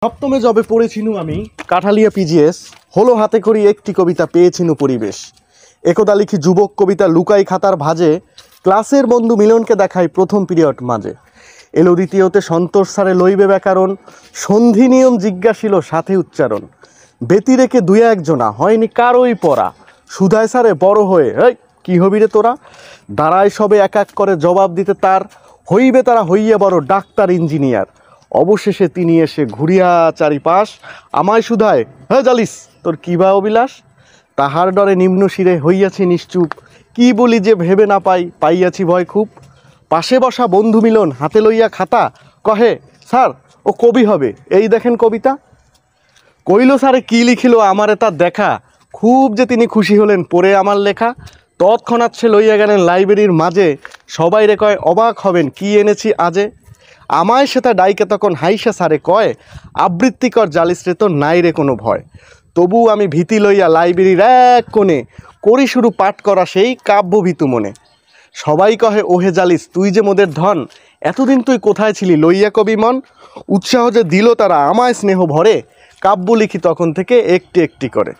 সপ্তমে যবে পড়েছিনু আমি কাঠালিয়া পিজিএস হলো হাতে করি একটি কবিতা পেয়েছিনু পরিবেশ একদা লিখি যুবক কবিতা লুকাই খাতার ভাজে ক্লাসের বন্ধু মিলনকে দেখাই প্রথম পিরিয়ড মাঝে এলো দ্বিতীয়তে সন্তোষ স্যারে লইবে ব্যাকরণ সন্ধি নিয়ম জিজ্ঞাসিল সাথে উচ্চারণ ব্যতি রেখে দুই একজনা হয়নি কারোই পড়া সুধায় স্যারে বড় হয়ে এই কি হবি রে তোরা দাঁড়ায় সবে এক এক করে জবাব দিতে তার হইবে তারা হইয়া বড় ডাক্তার ইঞ্জিনিয়ার অবশেষে তিনি এসে ঘুরিয়া চারিপাশ আমায় শুধায় হ্যাঁ জালিস তোর কি বা অবিলাস তাহার ডরে নিম্ন শিরে হইয়াছি নিশ্চুপ কি বলি যে ভেবে না পাইয়াছি ভয় খুব পাশে বসা বন্ধু মিলন হাতে লইয়া খাতা কহে স্যার ও কবি হবে এই দেখেন কবিতা কইল স্যারে কি লিখিল আমারে তার দেখা খুব যে তিনি খুশি হলেন পড়ে আমার লেখা তৎক্ষণাৎ সে লইয়া গেলেন লাইব্রেরির মাঝে সবাই রে কয় অবাক হবেন কি এনেছি আজে আমায় সেটা ডাইকে তখন হাইসা সারে কয় আবৃত্তিকর জালিস রে তো নাই রে কোনো ভয় তবু আমি ভীতি লইয়া লাইব্রেরির এক কোণে করি শুরু পাঠ করা সেই কাব্য ভীতু মনে সবাই কহে ওহে জালিস তুই যে মোদের ধন এতদিন তুই কোথায় ছিলি লইয়া কবি মন উৎসাহ যে দিল তারা আমায় স্নেহ ভরে কাব্য লিখি তখন থেকে একটি একটি করে।